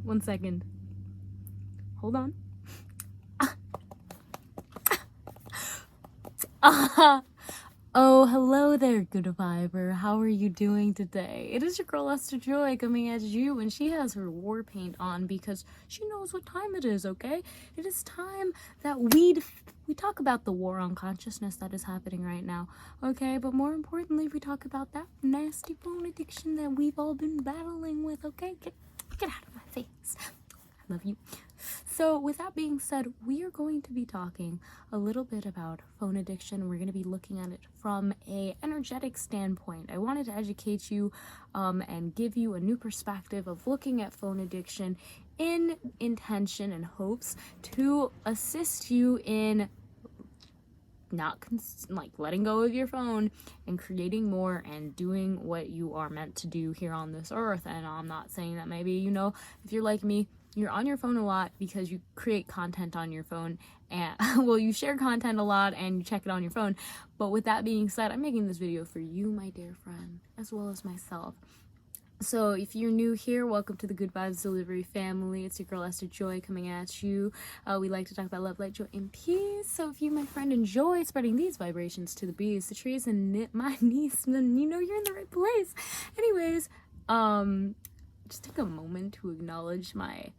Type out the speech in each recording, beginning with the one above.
1 second. Hold on. Oh, hello there, good viber. How are you doing today? It is your girl Esther Joy coming at you, and she has her war paint on because she knows what time it is, okay? It is time that we talk about the war on consciousness that is happening right now, okay? But more importantly, we talk about that nasty phone addiction that we've all been battling with, okay? Get out of my face. I love you. So with that being said, we are going to be talking a little bit about phone addiction. We're going to be looking at it from a energetic standpoint. I wanted to educate you and give you a new perspective of looking at phone addiction in intention and hopes to assist you in not letting go of your phone and creating more and doing what you are meant to do here on this earth. And I'm not saying that maybe, if you're like me, you're on your phone a lot because you create content on your phone and well, you share content a lot and you check it on your phone. But with that being said, I'm making this video for you, my dear friend, as well as myself. So if you're new here, welcome to the Good Vibes Delivery family. It's your girl Esther Joy coming at you. We like to talk about love, light, joy, and peace. So if you, my friend, enjoy spreading these vibrations to the bees, the trees, and my niece, then you know you're in the right place. Anyways, just take a moment to acknowledge my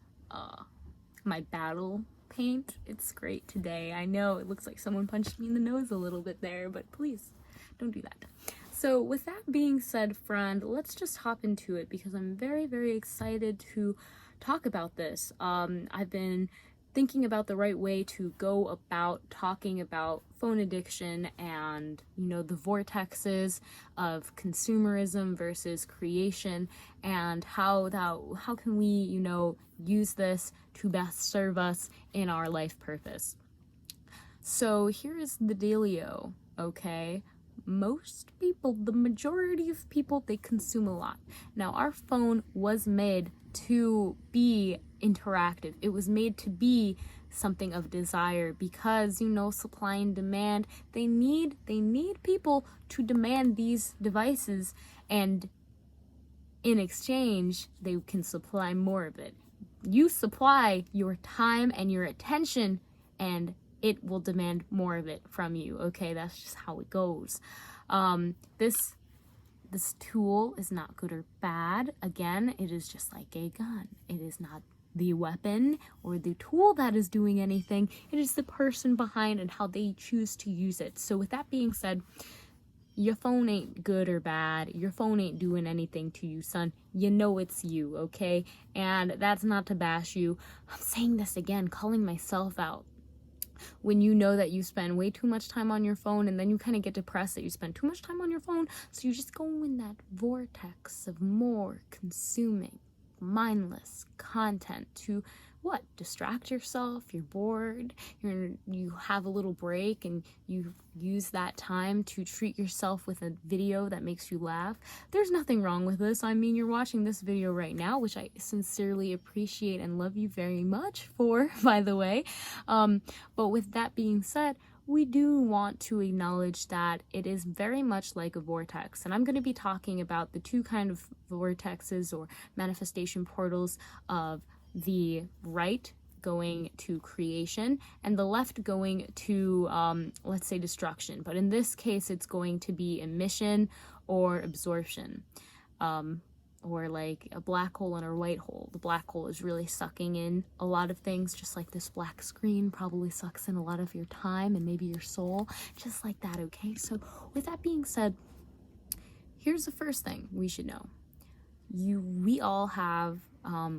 my battle paint. It's great today. I know it looks like someone punched me in the nose a little bit there, but please don't do that. So with that being said, friend, let's just hop into it because I'm very, very excited to talk about this. I've been thinking about the right way to go about talking about phone addiction and, the vortexes of consumerism versus creation and how can we, use this to best serve us in our life purpose. So here is the dealio, okay? Most people, the majority of people, they consume a lot. Now, our phone was made to be interactive. It was made to be something of desire because, supply and demand, they need people to demand these devices, and in exchange, they can supply more of it. You supply your time and your attention, and it will demand more of it from you, okay? That's just how it goes. This tool is not good or bad. Again, it is just like a gun. It is not the weapon or the tool that is doing anything. It is the person behind and how they choose to use it. So with that being said, your phone ain't good or bad. Your phone ain't doing anything to you, son. You know it's you, okay? And that's not to bash you. I'm saying this again, calling myself out. When you know that you spend way too much time on your phone, and then you kind of get depressed that you spend too much time on your phone, so you just go in that vortex of more consuming, mindless content to what? Distract yourself. You're bored. You have a little break, and you use that time to treat yourself with a video that makes you laugh. There's nothing wrong with this. I mean, you're watching this video right now, which I sincerely appreciate and love you very much for, by the way. But with that being said, we do want to acknowledge that it is very much like a vortex. And I'm going to be talking about the two kind of vortexes or manifestation portals of the right going to creation and the left going to, let's say, destruction. But in this case, it's going to be emission or absorption. Or like a black hole and a white hole. The black hole is really sucking in a lot of things, just like this black screen probably sucks in a lot of your time and maybe your soul, just like that, okay? So with that being said, here's the first thing we should know. We all have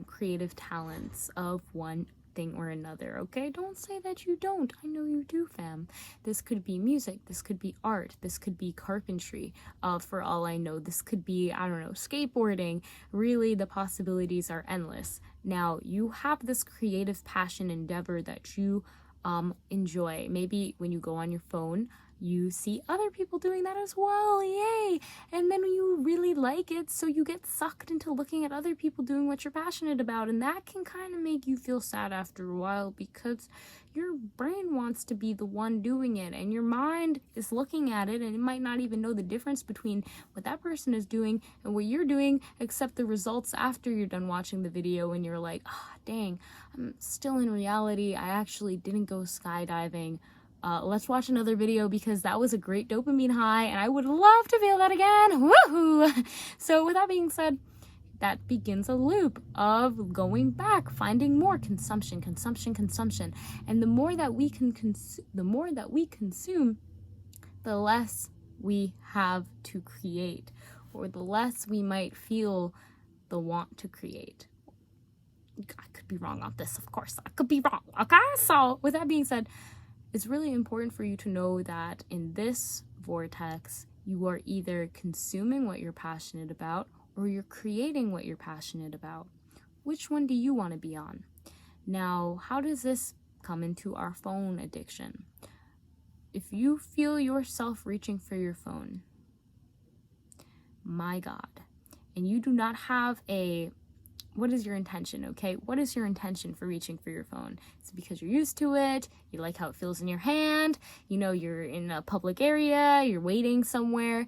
creative talents of one thing or another, okay? Don't say that you don't. I know you do, fam. This could be music, this could be art, this could be carpentry, for all I know. This could be, I don't know, skateboarding. Really, the possibilities are endless. Now, you have this creative passion endeavor that you enjoy. Maybe when you go on your phone, you see other people doing that as well, yay! And then you really like it, so you get sucked into looking at other people doing what you're passionate about, and that can kind of make you feel sad after a while because your brain wants to be the one doing it, and your mind is looking at it, and it might not even know the difference between what that person is doing and what you're doing, except the results after you're done watching the video, and you're like, dang, I'm still in reality, I actually didn't go skydiving. Let's watch another video because that was a great dopamine high and I would love to feel that again. Woohoo! So with that being said, that begins a loop of going back, finding more consumption. And the more that we can consume, the less we have to create, or the less we might feel the want to create. I could be wrong on this, of course. I could be wrong, okay? So with that being said, it's really important for you to know that in this vortex, you are either consuming what you're passionate about or you're creating what you're passionate about. Which one do you want to be on? Now, how does this come into our phone addiction? If you feel yourself reaching for your phone, my God, and you do not have what is your intention, okay? What is your intention for reaching for your phone? It's because you're used to it, you like how it feels in your hand, you know you're in a public area, you're waiting somewhere.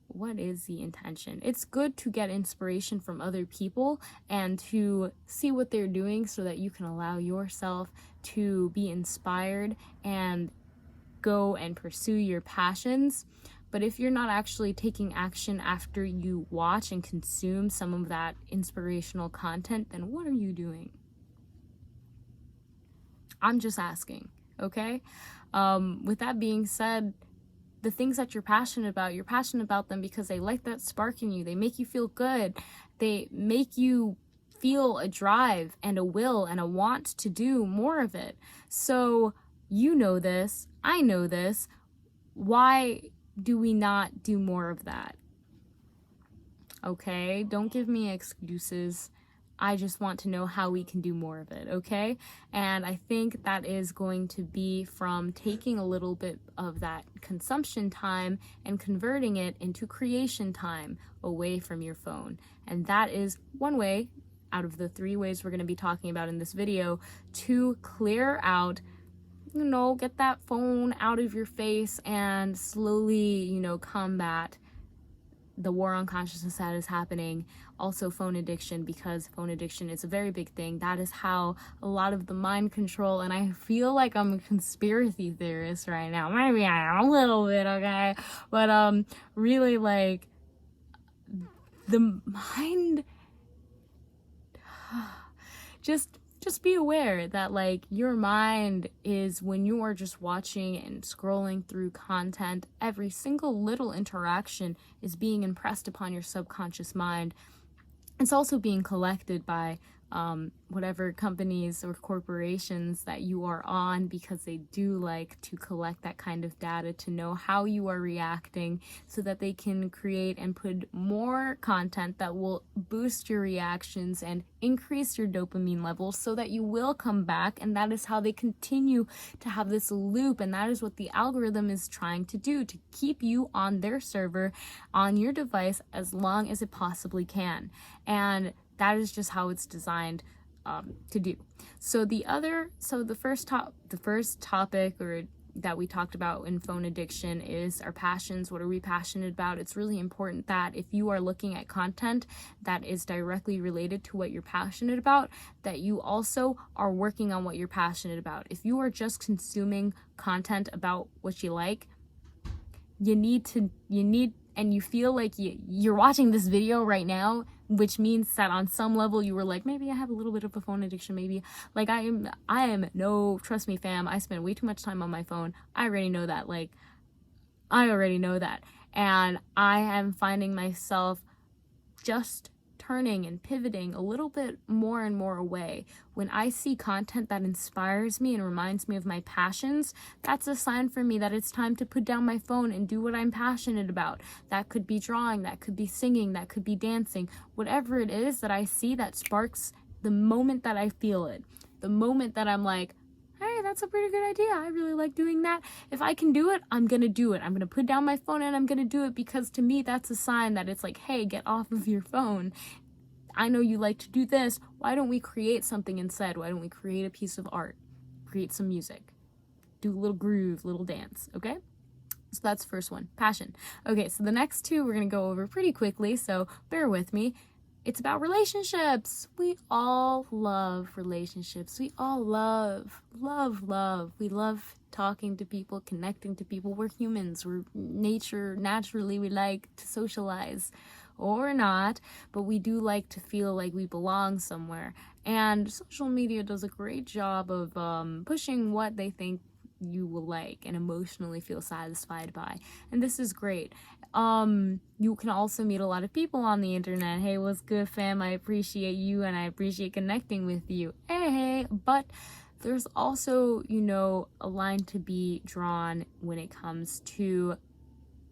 What is the intention? It's good to get inspiration from other people and to see what they're doing so that you can allow yourself to be inspired and go and pursue your passions. But if you're not actually taking action after you watch and consume some of that inspirational content, then what are you doing? I'm just asking, okay? With that being said, the things that you're passionate about them because they light that spark in you. They make you feel good. They make you feel a drive and a will and a want to do more of it. So you know this, I know this. Why do we not do more of that? Okay, don't give me excuses. I just want to know how we can do more of it, okay? And I think that is going to be from taking a little bit of that consumption time and converting it into creation time away from your phone. And that is one way out of the 3 ways we're going to be talking about in this video to clear out, get that phone out of your face and slowly, combat the war on consciousness that is happening. Also phone addiction, because phone addiction is a very big thing. That is how a lot of the mind control, and I feel like I'm a conspiracy theorist right now. Maybe I am a little bit, okay? But really, like, the mind, just be aware that, like, your mind is, when you are just watching and scrolling through content, every single little interaction is being impressed upon your subconscious mind. It's also being collected by whatever companies or corporations that you are on, because they do like to collect that kind of data to know how you are reacting so that they can create and put more content that will boost your reactions and increase your dopamine levels so that you will come back. And that is how they continue to have this loop, and that is what the algorithm is trying to do, to keep you on their server, on your device, as long as it possibly can. And that is just how it's designed to do. So the first topic that we talked about in phone addiction is our passions. What are we passionate about? It's really important that if you are looking at content that is directly related to what you're passionate about, that you also are working on what you're passionate about. If you are just consuming content about what you like, and you feel like you're watching this video right now, which means that on some level you were like, maybe I have a little bit of a phone addiction, maybe. Like, trust me fam, I spend way too much time on my phone. I already know that. And I am finding myself just turning and pivoting a little bit more and more away. When I see content that inspires me and reminds me of my passions, that's a sign for me that it's time to put down my phone and do what I'm passionate about. That could be drawing, that could be singing, that could be dancing, whatever it is that I see that sparks the moment that I feel it, the moment that I'm like, hey, that's a pretty good idea. I really like doing that. If I can do it, I'm going to do it. I'm going to put down my phone and I'm going to do it, because to me, that's a sign that it's like, hey, get off of your phone. I know you like to do this. Why don't we create something instead? Why don't we create a piece of art? Create some music. Do a little groove, little dance, okay? So that's the first one, passion. Okay, so the next two we're going to go over pretty quickly, so bear with me. It's about relationships. We all love relationships. We all love. We love talking to people, connecting to people. We're humans. We're naturally we like to socialize, or not, but we do like to feel like we belong somewhere. And social media does a great job of pushing what they think you will like and emotionally feel satisfied by, and this is great. You can also meet a lot of people on the internet. Hey, what's good, fam? I appreciate you and I appreciate connecting with you. Hey, but there's also, a line to be drawn when it comes to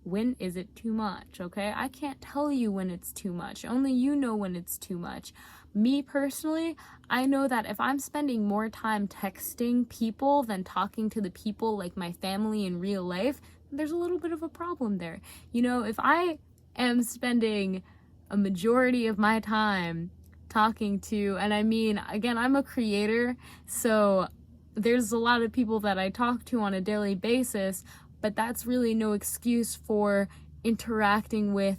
when is it too much, okay? I can't tell you when it's too much. Only you know when it's too much. Me personally, I know that if I'm spending more time texting people than talking to the people like my family in real life, there's a little bit of a problem there. If I am spending a majority of my time talking to, and I mean, again, I'm a creator, so there's a lot of people that I talk to on a daily basis, but that's really no excuse for interacting with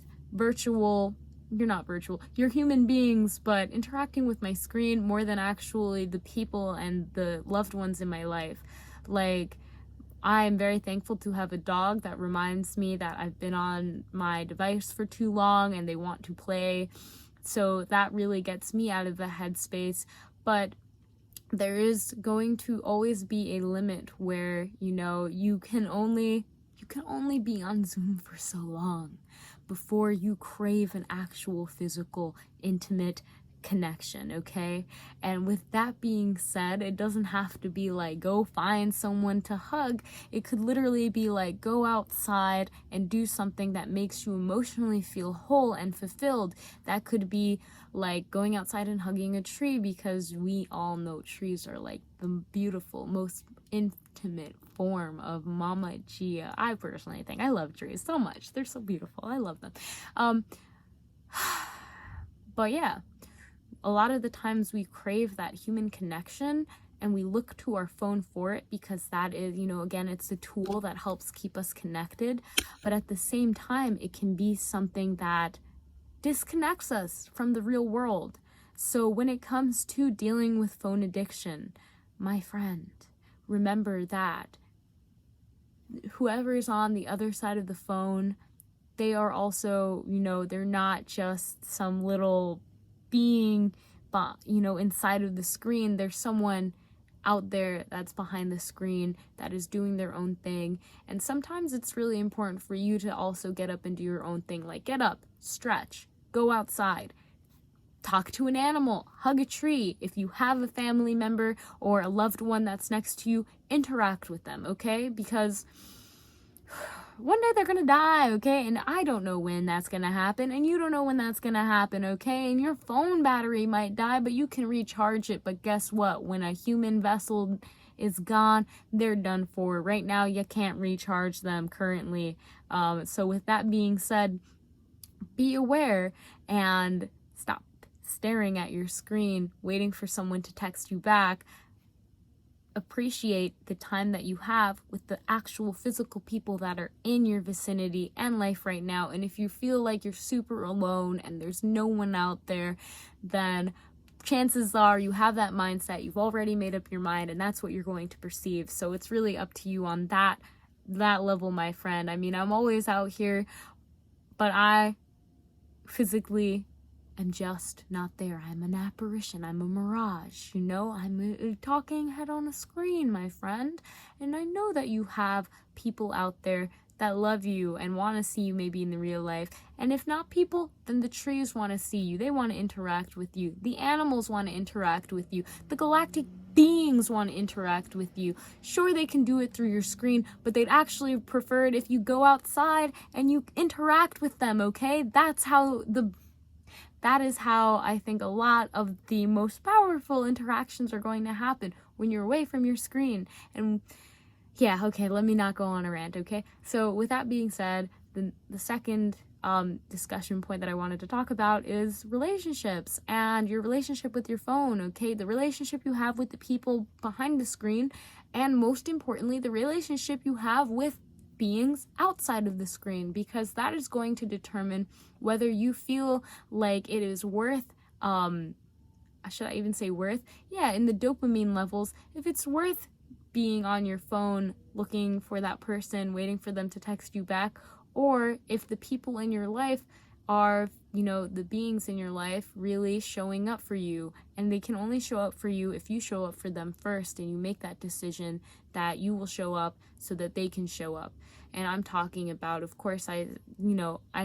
you're human beings, but interacting with my screen more than actually the people and the loved ones in my life. Like, I'm very thankful to have a dog that reminds me that I've been on my device for too long and they want to play. So that really gets me out of the headspace. But there is going to always be a limit where, you can only be on Zoom for so long before you crave an actual physical, intimate connection, okay? And with that being said, it doesn't have to be like go find someone to hug. It could literally be like go outside and do something that makes you emotionally feel whole and fulfilled. That could be like going outside and hugging a tree, because we all know trees are like the beautiful, most intimate form of Mama Gia. I personally think I love trees so much. They're so beautiful. I love them. But yeah, a lot of the times we crave that human connection and we look to our phone for it, because that is, again, it's a tool that helps keep us connected. But at the same time, it can be something that disconnects us from the real world. So when it comes to dealing with phone addiction, my friend, remember that whoever is on the other side of the phone, they are also, they're not just some little being, inside of the screen. There's someone out there that's behind the screen that is doing their own thing. And sometimes it's really important for you to also get up and do your own thing. Like get up, stretch, go outside, talk to an animal, hug a tree. If you have a family member or a loved one that's next to you, interact with them, okay? Because one day they're gonna die, okay? And I don't know when that's gonna happen, and you don't know when that's gonna happen, okay? And your phone battery might die, but you can recharge it. But guess what? When a human vessel is gone, they're done for. Right now, you can't recharge them currently. So with that being said, be aware and stop staring at your screen, waiting for someone to text you back. Appreciate the time that you have with the actual physical people that are in your vicinity and life right now. And if you feel like you're super alone and there's no one out there, then chances are you have that mindset. You've already made up your mind, and that's what you're going to perceive. So it's really up to you on that level, my friend. I mean, I'm always out here, but I physically I'm just not there. I'm an apparition. I'm a mirage. I'm a talking head on a screen, my friend. And I know that you have people out there that love you and want to see you maybe in the real life. And if not people, then the trees want to see you. They want to interact with you. The animals want to interact with you. The galactic beings want to interact with you. Sure, they can do it through your screen, but they'd actually prefer it if you go outside and you interact with them, okay? That's how that is how I think a lot of the most powerful interactions are going to happen, when you're away from your screen. And yeah, okay, let me not go on a rant, okay? So with that being said, the second discussion point that I wanted to talk about is relationships and your relationship with your phone, okay? The relationship you have with the people behind the screen, and most importantly, the relationship you have with beings outside of the screen, because that is going to determine whether you feel like it is worth, should I even say worth? Yeah, in the dopamine levels, if it's worth being on your phone looking for that person, waiting for them to text you back, or if the people in your life are, the beings in your life really showing up for you. And they can only show up for you if you show up for them first, and you make that decision that you will show up so that they can show up. And I'm talking about, of course, I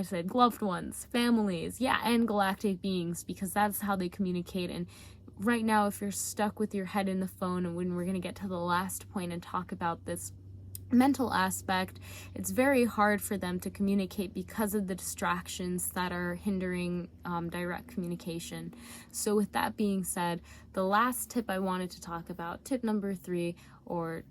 said loved ones, families, yeah, and galactic beings, because that's how they communicate. And right now, if you're stuck with your head in the phone, and when we're going to get to the last point and talk about this mental aspect, it's very hard for them to communicate because of the distractions that are hindering direct communication. So with that being said, the last tip I wanted to talk about, tip number 3, or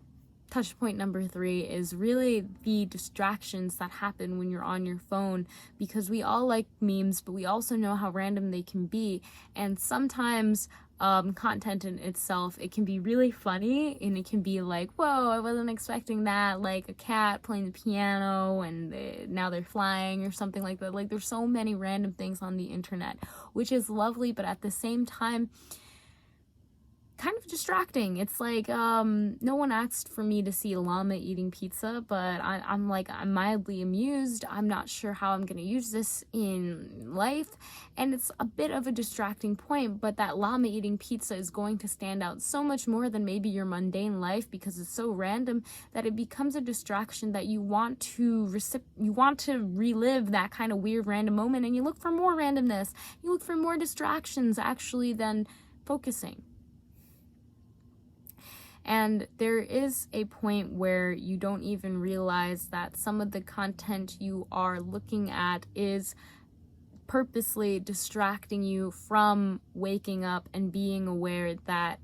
touch point number 3, is really the distractions that happen when you're on your phone, because we all like memes, but we also know how random they can be. And sometimes content in itself, it can be really funny, and it can be like, whoa, I wasn't expecting that, like a cat playing the piano and now they're flying, or something like that. Like, there's so many random things on the internet, which is lovely, but at the same time kind of distracting. It's like, no one asked for me to see a llama eating pizza, but I'm mildly amused. I'm not sure how I'm going to use this in life, and it's a bit of a distracting point, but that llama eating pizza is going to stand out so much more than maybe your mundane life, because it's so random that it becomes a distraction that you want to relive that kind of weird random moment, and you look for more randomness. You look for more distractions actually than focusing. And there is a point where you don't even realize that some of the content you are looking at is purposely distracting you from waking up and being aware that,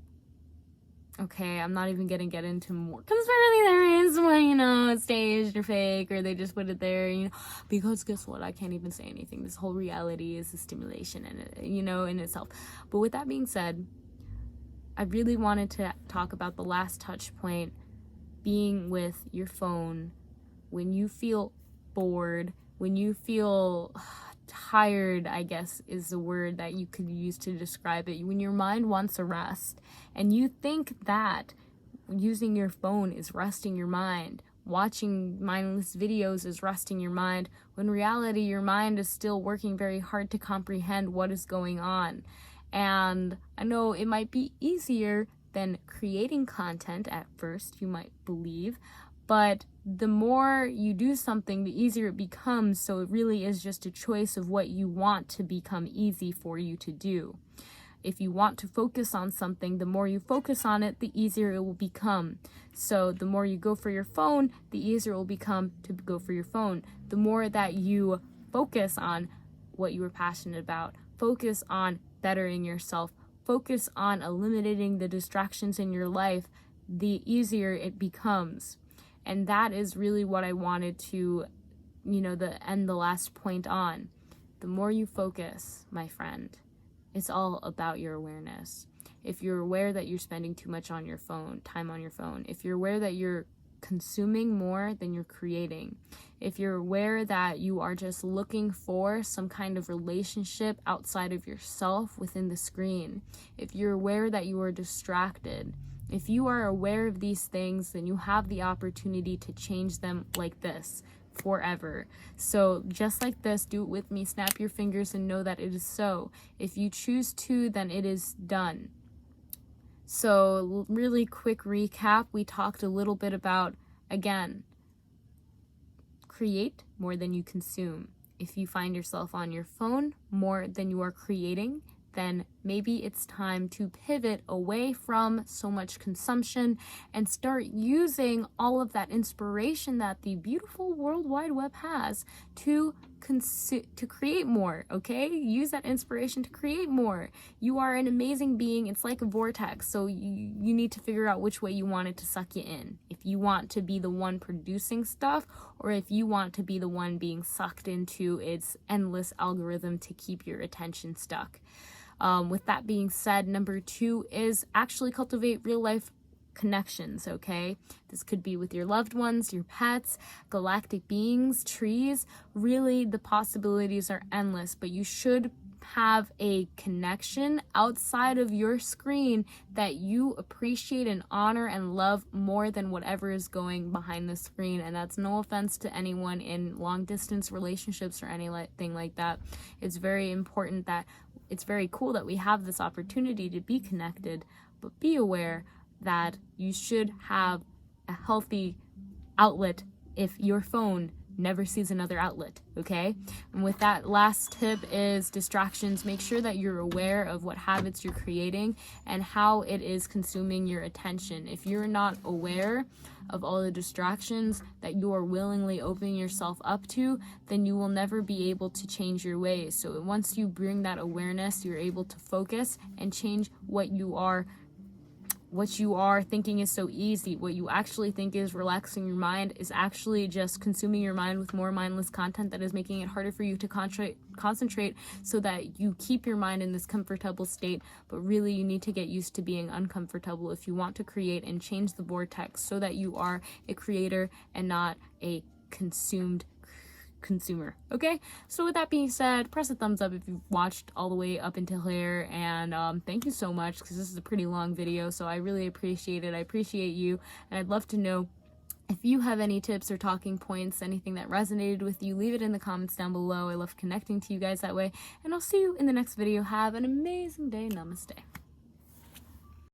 okay, I'm not even gonna get into more conspiracy theories when, it's staged or fake, or they just put it there, because guess what? I can't even say anything. This whole reality is a stimulation in itself. But with that being said, I really wanted to talk about the last touch point, being with your phone when you feel bored, when you feel tired, I guess is the word that you could use to describe it, when your mind wants a rest, and you think that using your phone is resting your mind, watching mindless videos is resting your mind, when in reality your mind is still working very hard to comprehend what is going on. And I know it might be easier than creating content at first, you might believe, but the more you do something, the easier it becomes. So it really is just a choice of what you want to become easy for you to do. If you want to focus on something, the more you focus on it, the easier it will become. So the more you go for your phone, the easier it will become to go for your phone. The more that you focus on what you were passionate about, focus on bettering yourself, focus on eliminating the distractions in your life, the easier it becomes. And that is really what I wanted to, end the last point on. The more you focus, my friend, it's all about your awareness. If you're aware that you're spending too much on your phone, time on your phone, if you're aware that you're consuming more than you're creating, if you're aware that you are just looking for some kind of relationship outside of yourself within the screen, if you're aware that you are distracted, if you are aware of these things, then you have the opportunity to change them like this forever. So just like this, do it with me, snap your fingers and know that it is so. If you choose to, then it is done. So really quick recap, we talked a little bit about, again, create more than you consume. If you find yourself on your phone more than you are creating, then maybe it's time to pivot away from so much consumption and start using all of that inspiration that the beautiful World Wide Web has to to create more, okay? Use that inspiration to create more. You are an amazing being. It's like a vortex, so you need to figure out which way you want it to suck you in. If you want to be the one producing stuff, or if you want to be the one being sucked into its endless algorithm to keep your attention stuck. With that being said, number 2 is actually cultivate real life connections, okay? This could be with your loved ones, your pets, galactic beings, trees. Really, the possibilities are endless, but you should have a connection outside of your screen that you appreciate and honor and love more than whatever is going behind the screen. And that's no offense to anyone in long distance relationships or anything like that. It's very important that it's very cool that we have this opportunity to be connected, but be aware that you should have a healthy outlet if your phone never sees another outlet, okay? And with that, last tip is distractions. Make sure that you're aware of what habits you're creating and how it is consuming your attention. If you're not aware of all the distractions that you are willingly opening yourself up to, then you will never be able to change your ways. So once you bring that awareness, you're able to focus and change what you are thinking is so easy. What you actually think is relaxing your mind is actually just consuming your mind with more mindless content that is making it harder for you to concentrate so that you keep your mind in this comfortable state. But really, you need to get used to being uncomfortable if you want to create and change the vortex so that you are a creator and not a consumer. Okay, so with that being said, press a thumbs up if you've watched all the way up until here, and thank you so much, because this is a pretty long video, so I really appreciate it. I appreciate you, and I'd love to know if you have any tips or talking points, anything that resonated with you. Leave it in the comments down below. I love connecting to you guys that way, and I'll see you in the next video. Have an amazing day. Namaste.